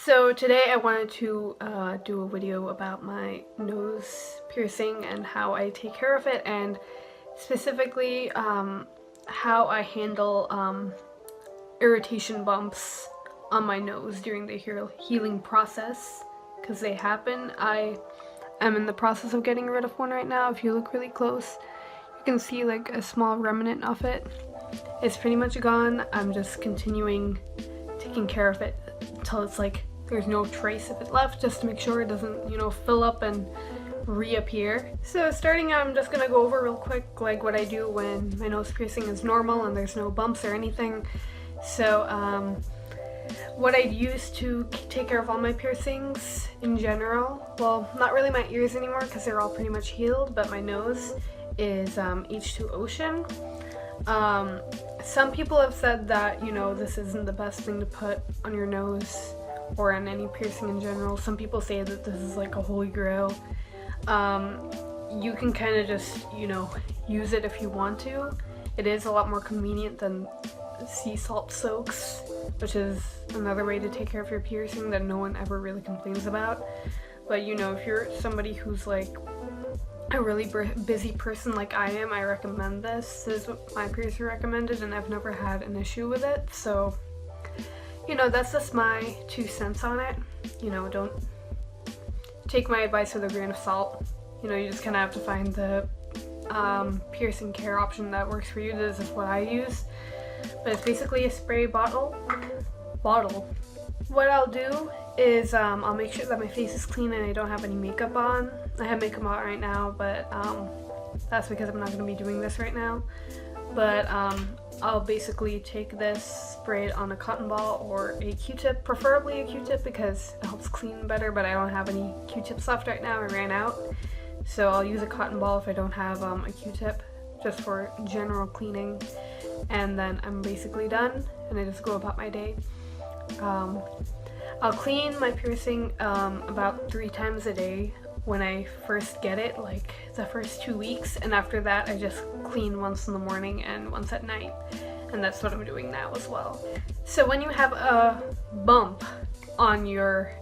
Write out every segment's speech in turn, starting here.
So today I wanted to do a video about my nose piercing and how I take care of it, and specifically how I handle irritation bumps on my nose during the healing process, because they happen. I am in the process of getting rid of one right now. If you look really close, you can see like a small remnant of it. It's pretty much gone. I'm just continuing taking care of it until it's like there's no trace of it left, just to make sure it doesn't, fill up and reappear. So starting out, I'm just gonna go over real quick like what I do when my nose piercing is normal and there's no bumps or anything. So what I use to take care of all my piercings in general, well, not really my ears anymore because they're all pretty much healed, but my nose is H2 Ocean. Some people have said that, this isn't the best thing to put on your nose or on any piercing in general. Some people say that this is like a holy grail. You can kind of just, use it if you want to. It is a lot more convenient than sea salt soaks, which is another way to take care of your piercing that no one ever really complains about. But if you're somebody who's like a really busy person like I am, I recommend this. This is what my piercer recommended, and I've never had an issue with it. So, that's just my 2 cents on it. Don't take my advice with a grain of salt. You just kind of have to find the piercing care option that works for you. This is what I use. But it's basically a spray bottle. What I'll do is I'll make sure that my face is clean and I don't have any makeup on. I have makeup on right now, but that's because I'm not going to be doing this right now. But I'll basically take this, spray it on a cotton ball or a Q-tip, preferably a Q-tip because it helps clean better, but I don't have any Q-tips left right now. I ran out. So I'll use a cotton ball if I don't have a Q-tip, just for general cleaning. And then I'm basically done, and I just go about my day. I'll clean my piercing about 3 times a day when I first get it, like the first 2 weeks, and after that I just clean once in the morning and once at night, and that's what I'm doing now as well. So when you have a bump on your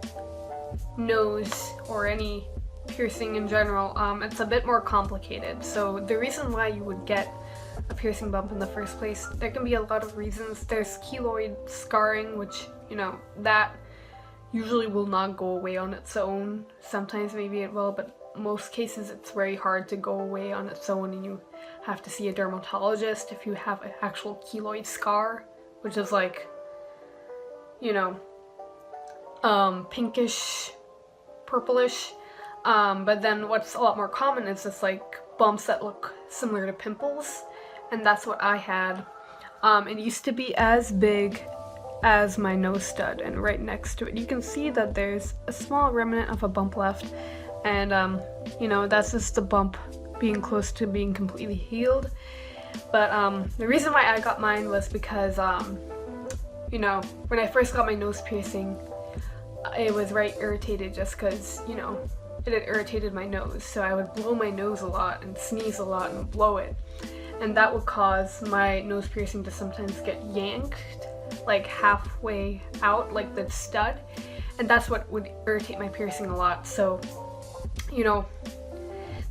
nose or any piercing in general, it's a bit more complicated. So the reason why you would get a piercing bump in the first place, there can be a lot of reasons. There's keloid scarring, which that usually will not go away on its own. Sometimes maybe it will, but most cases it's very hard to go away on its own, and you have to see a dermatologist if you have an actual keloid scar, which is like, pinkish, purplish. But then what's a lot more common is just like bumps that look similar to pimples, and that's what I had. It used to be as big as my nose stud, and right next to it you can see that there's a small remnant of a bump left, and that's just the bump being close to being completely healed. But the reason why I got mine was because when I first got my nose piercing, it was very irritated just because it had irritated my nose, so I would blow my nose a lot and sneeze a lot and blow it, and that would cause my nose piercing to sometimes get yanked like halfway out, like the stud, and that's what would irritate my piercing a lot. So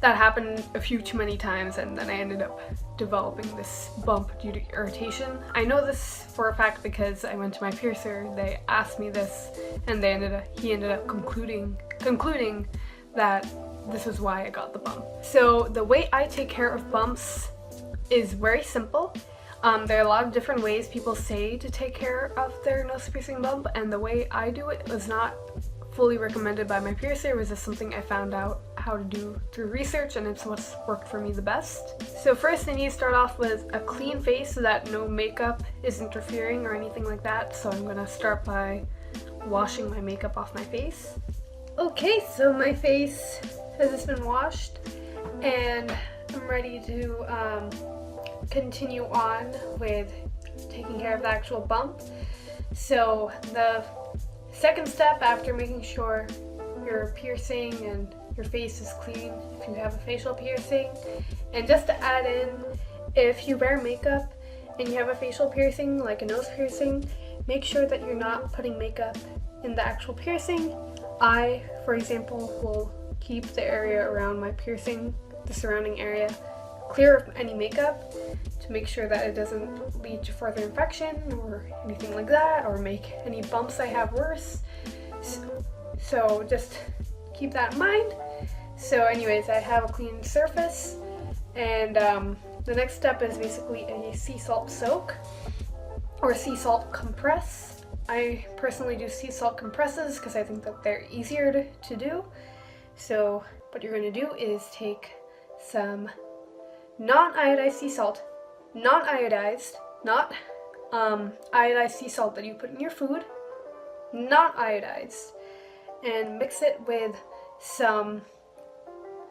that happened a few too many times, and then I ended up developing this bump due to irritation. I know this for a fact because I went to my piercer, they asked me this, and he ended up concluding that this is why I got the bump. So the way I take care of bumps is very simple. There are a lot of different ways people say to take care of their nose piercing bump, and the way I do it was not fully recommended by my piercer. It was just something I found out how to do through research, and it's what's worked for me the best. So first I need to start off with a clean face so that no makeup is interfering or anything like that. So I'm gonna start by washing my makeup off my face. Okay, so my face has just been washed, and I'm ready to continue on with taking care of the actual bump. So the second step, after making sure your piercing and your face is clean, if you have a facial piercing, and just to add in, if you wear makeup and you have a facial piercing like a nose piercing, make sure that you're not putting makeup in the actual piercing. I, for example, will keep the area around my piercing, the surrounding area, clear of any makeup to make sure that it doesn't lead to further infection or anything like that, or make any bumps I have worse. So just keep that in mind. So anyways, I have a clean surface, and the next step is basically a sea salt soak or sea salt compress. I personally do sea salt compresses because I think that they're easier to do. So what you're going to do is take some non-iodized sea salt, not iodized, not iodized sea salt that you put in your food, not iodized, and mix it with some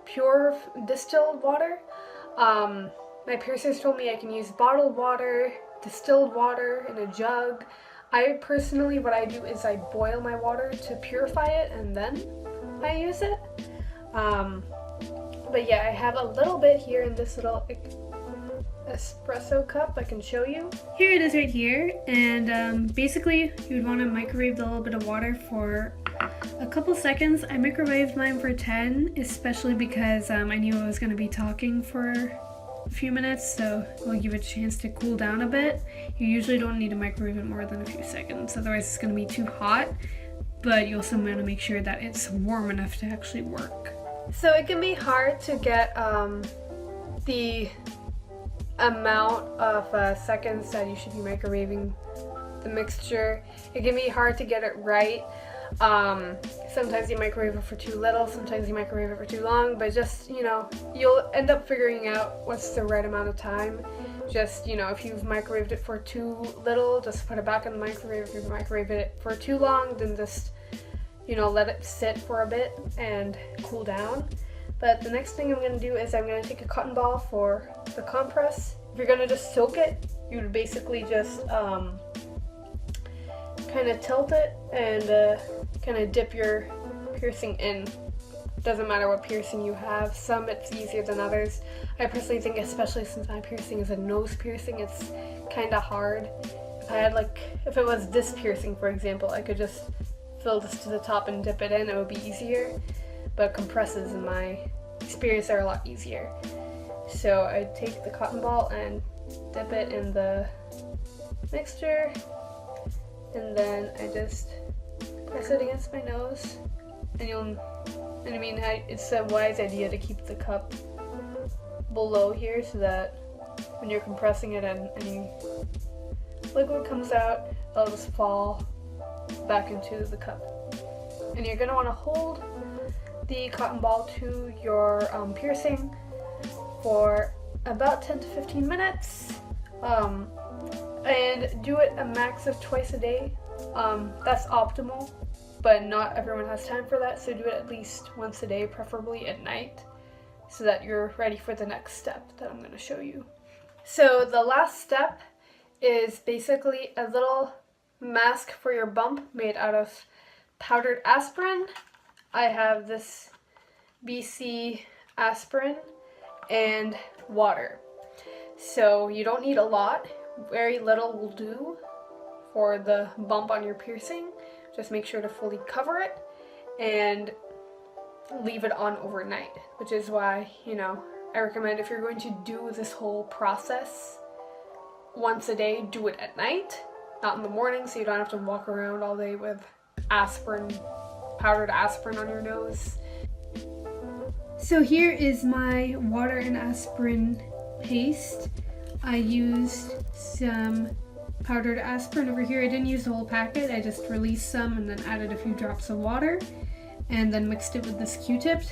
pure distilled water. My piercers told me I can use bottled water, distilled water in a jug. I personally, what I do is I boil my water to purify it and then I use it. But yeah, I have a little bit here in this little espresso cup I can show you. Here it is right here, and basically you would want to microwave the little bit of water for a couple seconds. I microwaved mine for 10, especially because I knew I was going to be talking for a few minutes, so we'll give it a chance to cool down a bit. You usually don't need to microwave it more than a few seconds, otherwise it's going to be too hot, but you also want to make sure that it's warm enough to actually work. So it can be hard to get the amount of seconds that you should be microwaving the mixture. It can be hard to get it right. Sometimes you microwave it for too little, sometimes you microwave it for too long, but just, you know, you'll end up figuring out what's the right amount of time. Just, you know, if you've microwaved it for too little, just put it back in the microwave. If you've microwaved it for too long, then just, you know, let it sit for a bit and cool down. But the next thing I'm going to do is I'm going to take a cotton ball for the compress. If you're going to just soak it, you would basically just kind of tilt it and kind of dip your piercing in. Doesn't matter what piercing you have. Some it's easier than others. I personally think, especially since my piercing is a nose piercing, it's kind of hard. If it was this piercing, for example, I could just fill this to the top and dip it in. It would be easier. But compresses, in my experience, are a lot easier. So I take the cotton ball and dip it in the mixture, and then I just press it against my nose. It's a wise idea to keep the cup below here so that when you're compressing it and any liquid comes out, it'll just fall back into the cup. And you're going to want to hold the cotton ball to your piercing for about 10 to 15 minutes, and do it a max of twice a day. That's optimal, but not everyone has time for that, so do it at least once a day, preferably at night, so that you're ready for the next step that I'm going to show you. So the last step is basically a little mask for your bump made out of powdered aspirin. I have this BC aspirin and water. So you don't need a lot. Very little will do for the bump on your piercing. Just make sure to fully cover it and leave it on overnight, which is why, you know, I recommend if you're going to do this whole process once a day, do it at night, not in the morning, so you don't have to walk around all day with powdered aspirin on your nose. So here is my water and aspirin paste. I used some powdered aspirin over here. I didn't use the whole packet, I just released some and then added a few drops of water and then mixed it with this Q-tip,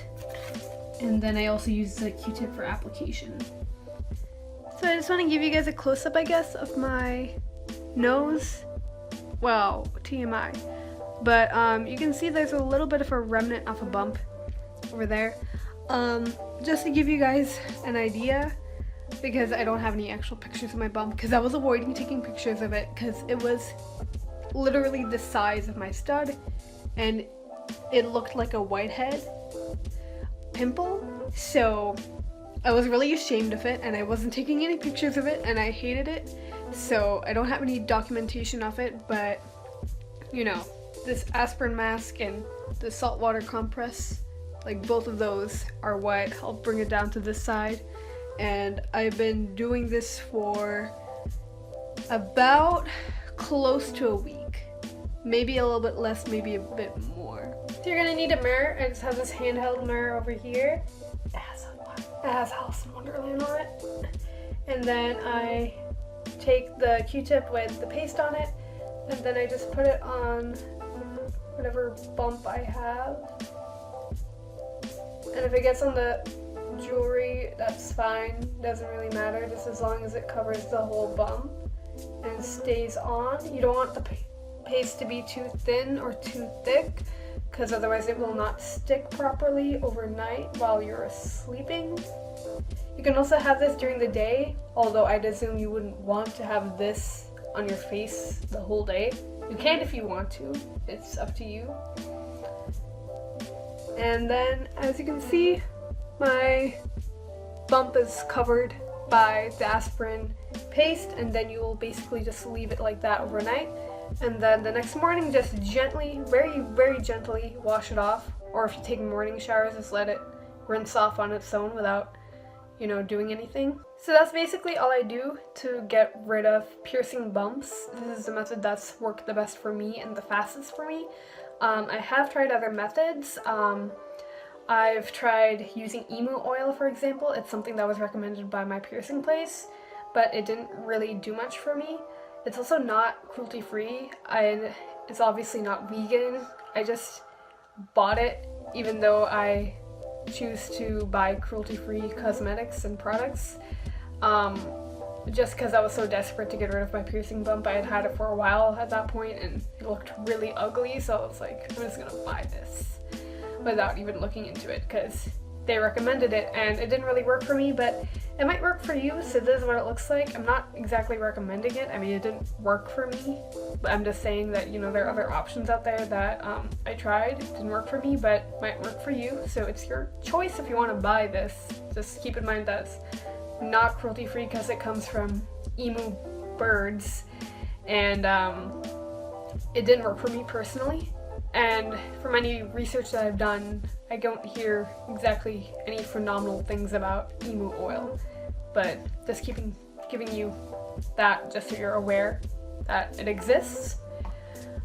and then I also used the Q-tip for application. So I just want to give you guys a close-up, I guess, of my nose. Well, TMI. But you can see there's a little bit of a remnant of a bump over there. Just to give you guys an idea, because I don't have any actual pictures of my bump, because I was avoiding taking pictures of it because it was literally the size of my stud and it looked like a whitehead pimple. So I was really ashamed of it and I wasn't taking any pictures of it and I hated it. So I don't have any documentation of it, but you know, this aspirin mask and the saltwater compress, like both of those are what help bring it down to this side. And I've been doing this for about close to a week. Maybe a little bit less, maybe a bit more. So you're gonna need a mirror. I just have this handheld mirror over here. It has Alice in Wonderland on it. And then I take the Q-tip with the paste on it, and then I just put it on whatever bump I have. And if it gets on the jewelry, that's fine. Doesn't really matter, just as long as it covers the whole bump and stays on. You don't want the paste to be too thin or too thick, because otherwise it will not stick properly overnight while you're sleeping. You can also have this during the day, although I'd assume you wouldn't want to have this on your face the whole day. You can if you want to, it's up to you. And then, as you can see, my bump is covered by the aspirin paste, and then you will basically just leave it like that overnight. And then the next morning, just gently, very, very gently wash it off. Or if you take morning showers, just let it rinse off on its own without, you know, doing anything. So that's basically all I do to get rid of piercing bumps. This is the method that's worked the best for me and the fastest for me. I have tried other methods. I've tried using emu oil, for example. It's something that was recommended by my piercing place, but it didn't really do much for me. It's also not cruelty-free, and it's obviously not vegan. I just bought it even though I choose to buy cruelty-free cosmetics and products. Just because I was so desperate to get rid of my piercing bump. I had had it for a while at that point and it looked really ugly, so I was like, I'm just gonna buy this without even looking into it because they recommended it and it didn't really work for me, but it might work for you. So this is what it looks like. I'm not exactly recommending it. I mean, it didn't work for me, but I'm just saying that, you know, there are other options out there that I tried. It didn't work for me, but might work for you. So it's your choice if you want to buy this. Just keep in mind that it's not cruelty free because it comes from emu birds, and it didn't work for me personally. And from any research that I've done, I don't hear exactly any phenomenal things about emu oil, but just giving you that just so you're aware that it exists,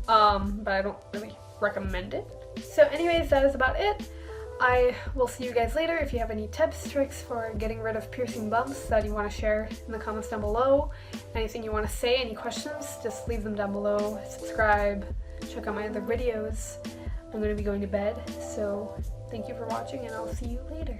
but I don't really recommend it. So anyways, that is about it. I will see you guys later. If you have any tips, tricks for getting rid of piercing bumps that you want to share in the comments down below, anything you want to say, any questions, just leave them down below. Subscribe, check out my other videos. I'm going to be going to bed, so thank you for watching and I'll see you later.